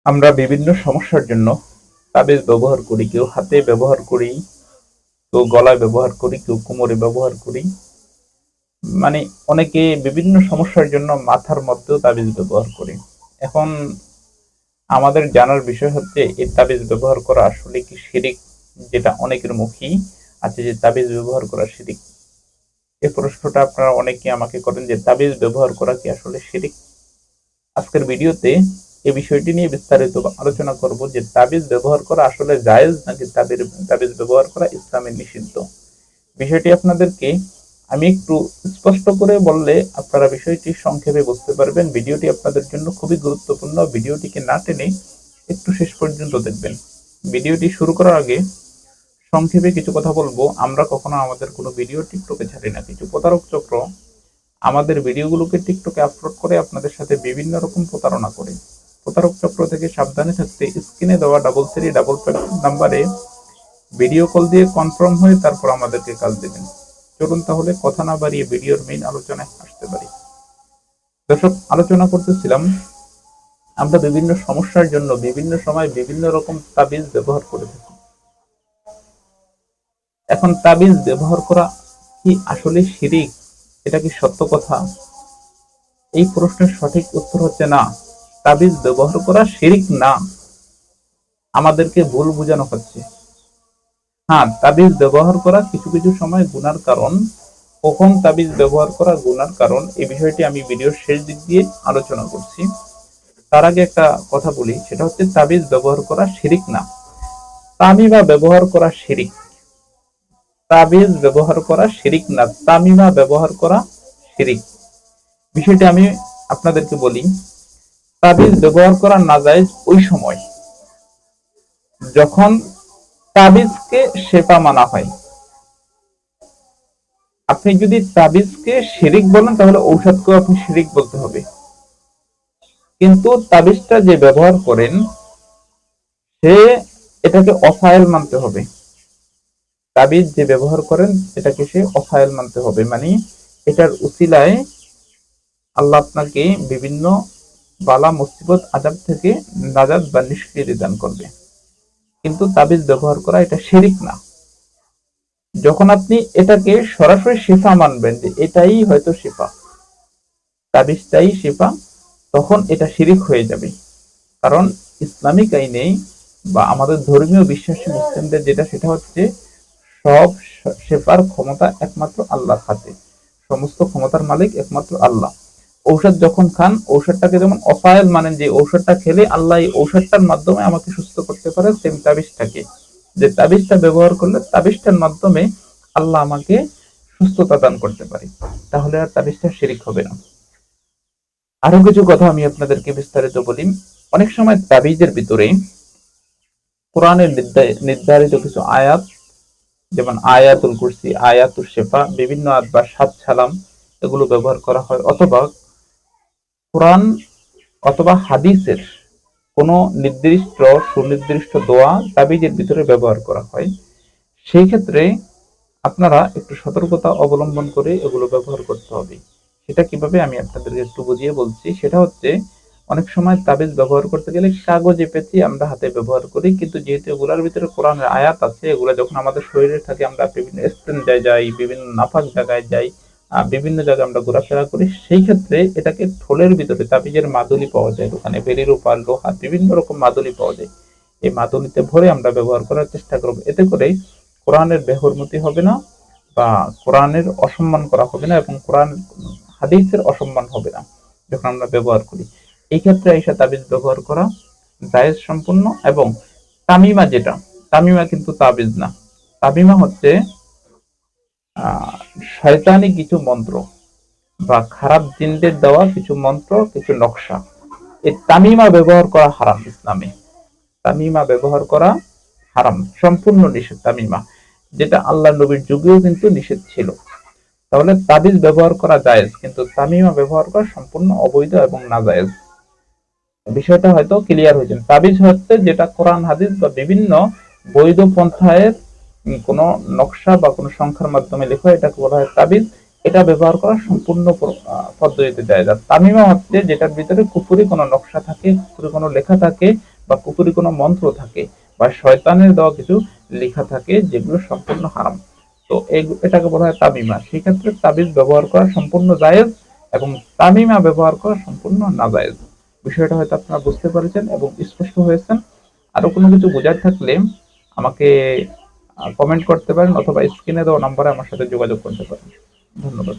আমরা বিভিন্ন সমস্যার জন্য তাবিজ ব্যবহার করি। কেউ হাতে ব্যবহার করি, কেউ গলায় ব্যবহার করি, কেউ কোমরে ব্যবহার করি। মানে অনেকে বিভিন্ন সমস্যার জন্য মাথার মধ্যেও তাবিজ ব্যবহার করি। এখন আমাদের জানার বিষয় হচ্ছে এই তাবিজ ব্যবহার করা আসলে কি শিরিক, যেটা অনেকের মুখেই আছে যে তাবিজ ব্যবহার করা শিরিক। এই প্রশ্নটা আপনারা অনেকে আমাকে করেন যে তাবিজ ব্যবহার করা কি আসলে শিরিক। আজকের ভিডিওতে এই বিষয়টি নিয়ে বিস্তারিত আলোচনা করব যে তাবিজ ব্যবহার করা আসলে জায়েজ নাকি তাবিজ ব্যবহার করা ইসলামে নিষিদ্ধ। বিষয়টি আপনাদেরকে আমি একটু স্পষ্ট করে বললে আপনারা বিষয়টি সংক্ষেপে বুঝতে পারবেন। ভিডিওটি আপনাদের জন্য খুবই গুরুত্বপূর্ণ। ভিডিওটিকে না টেনে একটু শেষ পর্যন্ত দেখবেন। ভিডিওটি শুরু করার আগে সংক্ষেপে কিছু কথা বলবো। আমরা কখনো আমাদের কোনো ভিডিও টিকটকে ছাড়ি না। কিছু প্রতারক চক্র আমাদের ভিডিওগুলোকে টিকটকে আপলোড করে আপনাদের সাথে বিভিন্ন রকম প্রতারণা করে। প্রতারক চক্র থেকে সাবধানে থাকতে স্ক্রিনে দেওয়া 3355 নাম্বারে ভিডিও কল দিয়ে কনফার্ম হয়ে তারপর আমাদেরকে কাজ দেবেন। চলুন তাহলে কথা না বাড়িয়ে ভিডিওর মেইন আলোচনায় আসতে পারি। দর্শক, আলোচনা করতেছিলাম আমরা বিভিন্ন সমস্যার জন্য বিভিন্ন সময় বিভিন্ন রকম তাবিজ ব্যবহার করে থাকি। এখন তাবিজ ব্যবহার করা কি আসলে শিরিক? এটা কি সত্য কথা? এই প্রশ্নের সঠিক উত্তর হচ্ছে না, তাবিজ ব্যবহার করা শিরিক না। আমাদেরকে ভুল বোঝানো হচ্ছে। হ্যাঁ, তাবিজ ব্যবহার করা কিছু কিছু সময় গুনার কারণ। কখন তাবিজ ব্যবহার করা গুনার কারণ এই বিষয়টি আমি ভিডিওর শেষ দিক দিয়ে আলোচনা করছি। তার আগে একটা কথা বলি, সেটা হচ্ছে তাবিজ ব্যবহার করা শিরিক না, তামিমা ব্যবহার করা শিরিক। তাবিজ ব্যবহার করা শিরিক না, তামিমা ব্যবহার করা শিরিক। বিষয়টি আমি আপনাদেরকে বলি, তাবিজ ব্যবহার করা নাজায়েজ ওই সময় যখন তাবিজকে শেফা মানা হয়। আপনি যদি তাবিজকে শিরিক বলেন তাহলে ঔষধকেও আপনি শিরিক বলতে হবে। কিন্তু তাবিজটা যে ব্যবহার করেন সে এটাকে অফায়েল মানতে হবে। তাবিজ যে ব্যবহার করেন এটাকে সে অফায়েল মানতে হবে, মানে এটার উসিলায় আল্লাহ আপনাকে বিভিন্ন বালা মুসিবত আযাব থেকে নাজাত বা নিষ্কৃতি দান করবে। কিন্তু তাবিজ ব্যবহার করা এটা শিরিক না। যখন আপনি এটাকে সরাসরি শিফা মানবেন যে এটাই হয়তো শিফা, তাবিজটাই শিফা, তখন এটা শিরিক হয়ে যাবে। কারণ ইসলামিক আইনে বা আমাদের ধর্মীয় বিশ্বাসী মুসলিমদের যেটা, সেটা হচ্ছে সব শেফার ক্ষমতা একমাত্র আল্লাহর হাতে। সমস্ত ক্ষমতার মালিক একমাত্র আল্লাহ। ঔষধ যখন খান, ঔষধটাকে যেমন অফায়েল মানেন যে ঔষধটা খেলে আল্লাহ এই ঔষধটার মাধ্যমে আমাকে সুস্থ করতে পারে, সেম তাবিজটাকে যে তাবিজটা ব্যবহার করলে তাবিজটার মাধ্যমে আল্লাহ আমাকে সুস্থতা দান করতে পারে, তাহলে আর তাবিজটা শিরিক হবে না। আরো কিছু কথা আমি আপনাদেরকে বিস্তারিত বলি। অনেক সময় তাবিজের ভিতরে কোরআনের নির্ধারিত কিছু আয়াত, যেমন আয়াতুল কুরসি, আয়াতুল শেফা, বিভিন্ন আয়াত বা সাত সালাম, এগুলো ব্যবহার করা হয়, অথবা কোরআন অথবা হাদিসের কোনো নির্দিষ্ট সুনির্দিষ্ট দোয়া তাবিজের ভিতরে ব্যবহার করা হয়। সেই ক্ষেত্রে আপনারা একটু সতর্কতা অবলম্বন করে এগুলো ব্যবহার করতে হবে। সেটা কিভাবে আমি আপনাদেরকে একটু বুঝিয়ে বলছি। সেটা হচ্ছে, অনেক সময় তাবিজ ব্যবহার করতে গেলে কাগজে পেঁচি আমরা হাতে ব্যবহার করি, কিন্তু যেহেতু এগুলোর ভিতরে কোরআনের আয়াত আছে, এগুলো যখন আমাদের শরীরে থাকে, আমরা বিভিন্ন স্ট্যান্ডে যাই, বিভিন্ন নাপাক জায়গায় যাই, বিভিন্ন জায়গায় আমরা ঘোরাফেরা করি, সেই ক্ষেত্রে এটাকে থলের ভিতরে তাবিজের মাদুলি পাওয়া যায় দোকানে, বেলির উপর লোহা বিভিন্ন রকম মাদুলি পাওয়া যায়। এই মাদুলিতে ভরে আমরা ব্যবহার করার চেষ্টা করব। এতে করে কোরআনের বেহরমতি হবে না, বা কোরআনের অসম্মান করা হবে না, এবং কোরআন হাদিসের অসম্মান হবে না যখন আমরা ব্যবহার করি। এই ক্ষেত্রে ঈশা তাবিজ ব্যবহার করা জায়েজ সম্পূর্ণ। এবং তামিমা, যেটা তামিমা কিন্তু তাবিজ না, তামিমা হচ্ছে শয়তানি কিছু মন্ত্র বা খারাপ জিনদের দেওয়া কিছু মন্ত্র, কিছু নকশা। এই তামিমা ব্যবহার করা হারাম ইসলামে। তামিমা ব্যবহার করা হারাম, সম্পূর্ণ নিষেধ তামিমা, যেটা আল্লাহ নবীর যুগেও কিন্তু নিষেধ ছিল। তাহলে তাবিজ ব্যবহার করা জায়েজ, কিন্তু তামিমা ব্যবহার করা সম্পূর্ণ অবৈধ এবং নাজায়েজ। বিষয়টা হয়তো ক্লিয়ার হয়েছে। তাবিজ হচ্ছে যেটা কোরআন হাদিস বা বিভিন্ন বৈধ পন্থায়ের কোনো নকশা বা কোনো সংখ্যার মাধ্যমে লেখা, এটাকে বলা হয় তাবিজ। এটা ব্যবহার করা সম্পূর্ণ পদ্ধতিতে জায়েজ। আর তামিমা হচ্ছে যেটার ভিতরে কুফরি কোনো নকশা থাকে, কুফরি কোনো লেখা থাকে, বা কুফরি কোনো মন্ত্র থাকে বা শয়তানের দেওয়া কিছু লেখা থাকে যেগুলো সম্পূর্ণ হারাম। তো এটাকে বলা হয় তামিমা। সেক্ষেত্রে তাবিজ ব্যবহার করা সম্পূর্ণ জায়েজ এবং তামিমা ব্যবহার করা সম্পূর্ণ নাজায়েজ। বিষয়টা হয়তো আপনারা বুঝতে পেরেছেন এবং স্পষ্ট হয়েছেন। আরো কোনো কিছু বোঝার থাকলে আমাকে কমেন্ট করতে পারেন অথবা স্ক্রিনে দেওয়া নাম্বারে আমার সাথে যোগাযোগ করতে পারেন। ধন্যবাদ।